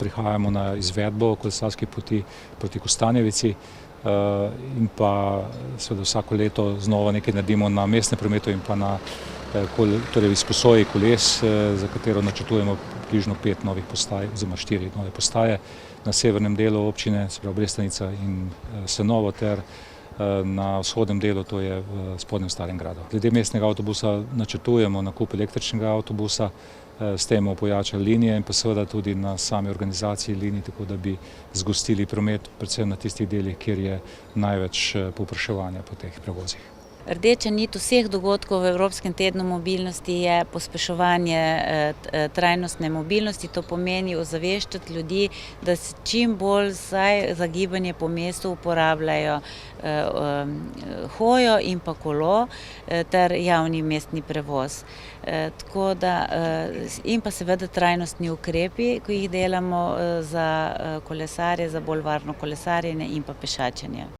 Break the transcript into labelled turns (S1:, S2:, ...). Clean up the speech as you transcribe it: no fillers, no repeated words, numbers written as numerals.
S1: Prihajamo na izvedbo kolesarskih poti proti Kostanjevici in pa seveda vsako leto znova nekaj naredimo na mestnem prometu in pa na izposoji koles, za katero načrtujemo približno 5 novih postaj oziroma 4 nove postaje na severnem delu občine, se pravi Brestanica in Senovo, ter na vzhodnem delu, to je v Spodnjem Starem Gradu. Glede mestnega avtobusa načrtujemo nakup električnega avtobusa, s tem pojačali linije in pa seveda tudi na sami organizaciji linij, tako da bi zgostili promet, predvsem na tistih delih, kjer je največ povpraševanja po teh prevozih.
S2: Rdeča nit vseh dogodkov v Evropskem tednu mobilnosti je pospeševanje trajnostne mobilnosti. To pomeni ozaveščati ljudi, da se čim bolj za gibanje po mestu uporabljajo hojo in pa kolo ter javni mestni prevoz. In pa seveda trajnostni ukrepi, ki jih delamo za kolesarje, za bolj varno kolesarjenje in pa pešačenje.